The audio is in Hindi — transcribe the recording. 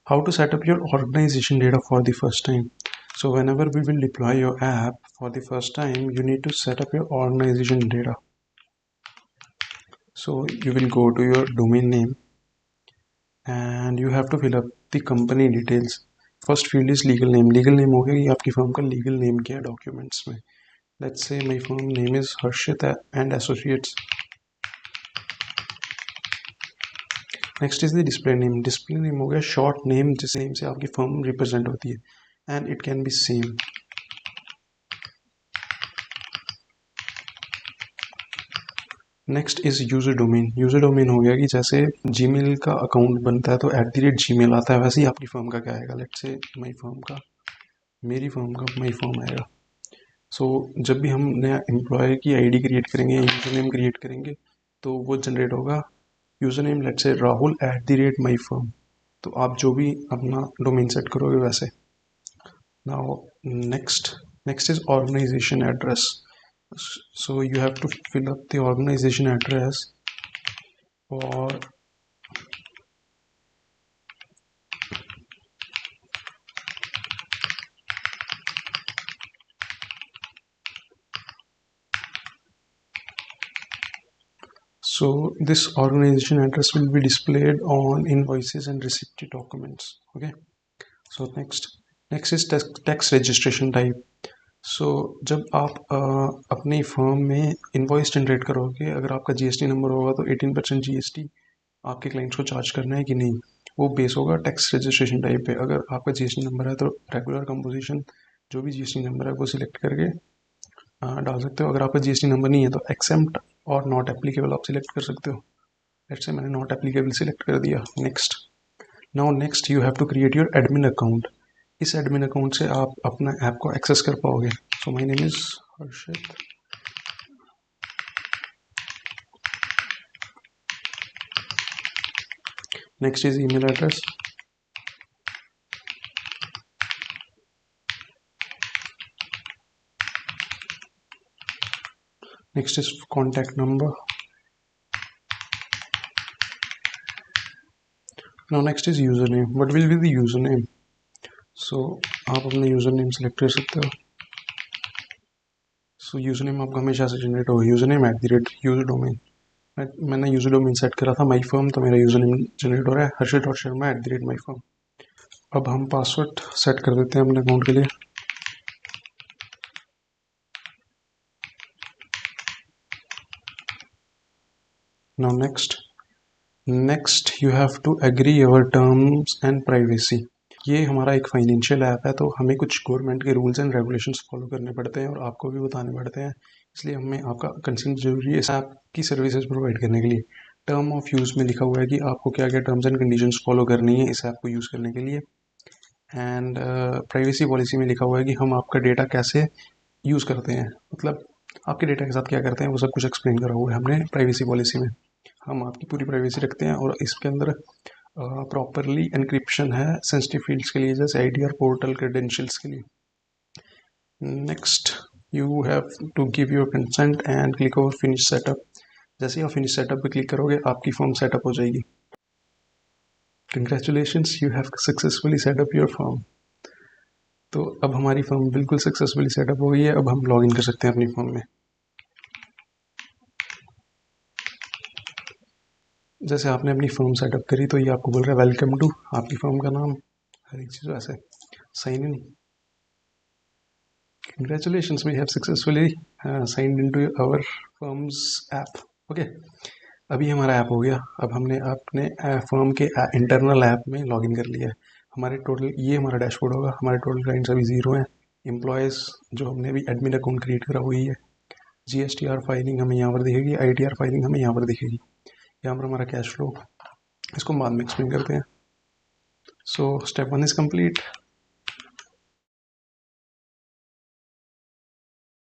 How to set up your organization data for the first time. So whenever we will deploy your app for the first time, you need to set up your organization data. So you will go to your domain name and you have to fill up the company details. First field is legal name. Legal name हो गया कि आपकी firm का legal name क्या है documents में. Let's say my firm name is Harshit and Associates. Next is the display name. Display name हो गया short name जिस name से आपकी firm represent होती है, and it can be same. Next is user domain. User domain हो गया कि जैसे जीमेल का अकाउंट बनता है तो @gmail आता है, वैसे ही आपकी फर्म का क्या आएगा. लेट्स से मेरी फर्म का माई फर्म आएगा. सो जब भी हम नया एम्प्लॉय की आईडी क्रिएट करेंगे, यूजर नेम क्रिएट करेंगे, तो वो जनरेट होगा user name let's say Rahul @myfirm. तो आप जो भी अपना डोमेन सेट करोगे वैसे. Now next is organisation address. So you have to fill up the organization address for so this organization address will be displayed on invoices and receipt documents. Okay, so next is tax registration type. सो जब आप अपनी फर्म में इनवॉइस जनरेट करोगे, अगर आपका जीएसटी नंबर होगा तो 18% जीएसटी आपके क्लाइंट्स को चार्ज करना है कि नहीं, वो बेस होगा टैक्स रजिस्ट्रेशन टाइप पे. अगर आपका जीएसटी नंबर है तो रेगुलर कंपोजिशन जो भी जीएसटी नंबर है वो सिलेक्ट करके डाल सकते हो. अगर आपका जीएसटी नंबर नहीं है तो एक्सेप्ट और नॉट एप्लीकेबल आप सिलेक्ट कर सकते हो. लेट्स से मैंने नॉट एप्लीकेबल सिलेक्ट कर दिया. Next you have to create your admin account. इस एडमिन अकाउंट से आप अपना ऐप को एक्सेस कर पाओगे. So my name is Harshit. Next is email address. Next is contact number. Now next is user name. What will be the user name. So आप अपना यूजर नेम सेलेक्ट कर सकते हो. सो यूजर नेम आपका हमेशा से जनरेट होगा. User name user domain. मैंने यूजर डोमेन सेट करा था माई फर्म, तो मेरा यूजर नेम जनरेट हो रहा है harshit.sharma @myfirm. अब हम पासवर्ड सेट कर देते हैं अपने अकाउंट के लिए. Now next you have to agree your terms and privacy. ये हमारा एक फाइनेंशियल ऐप है, तो हमें कुछ गवर्नमेंट के रूल्स एंड रेगुलेशंस फॉलो करने पड़ते हैं और आपको भी बताने पड़ते हैं. इसलिए हमें आपका कंसेंट जरूरी है इस ऐप की सर्विसेज प्रोवाइड करने के लिए. टर्म ऑफ यूज़ में लिखा हुआ है कि आपको क्या क्या टर्म्स एंड कंडीशंस फॉलो करनी है इस ऐप को यूज़ करने के लिए. एंड प्राइवेसी पॉलिसी में लिखा हुआ है कि हम आपका डेटा कैसे यूज़ करते हैं, मतलब आपके डेटा के साथ क्या करते हैं, वो सब कुछ एक्सप्लेन करा हुआ है हमने प्राइवेसी पॉलिसी में. हम आपकी पूरी प्राइवेसी रखते हैं और इसके अंदर प्रॉपरली एनक्रिप्शन है सेंसिटिव फील्ड्स के लिए, जैसे आईटीआर पोर्टल क्रेडेंशियल्स के लिए. Next you have to give your consent and click over finish setup. जैसे ही आप फिनिश सेटअप पे क्लिक करोगे आपकी फर्म सेटअप हो जाएगी. Congratulations, you have successfully setup your firm. तो अब हमारी फर्म बिल्कुल सक्सेसफुली सेटअप हो गई है. अब हम लॉग इन कर सकते हैं अपनी फर्म में. जैसे आपने अपनी फर्म सेटअप करी तो ये आपको बोल रहा है वेलकम टू, आपकी फर्म का नाम, हर एक चीज़ वैसे. Sign in. Congratulations, we have successfully signed into our firm's app. Okay, अभी हमारा ऐप हो गया. अब हमने अपने फर्म के इंटरनल ऐप में लॉगिन कर लिया है. हमारे टोटल ये हमारा डैशबोर्ड होगा. हमारे टोटल क्लाइंट्स अभी 0 हैं. एम्प्लॉयज़ जो हमने अभी एडमिन अकाउंट क्रिएट करा हुई है. जीएसटीआर फाइलिंग हमें यहाँ पर दिखेगी, आईटीआर फाइलिंग हमें यहाँ पर दिखेगी. यहाँ पर हमारा कैश फ्लो, इसको बाद में एक्सप्लेन करते हैं. So step 1 is complete.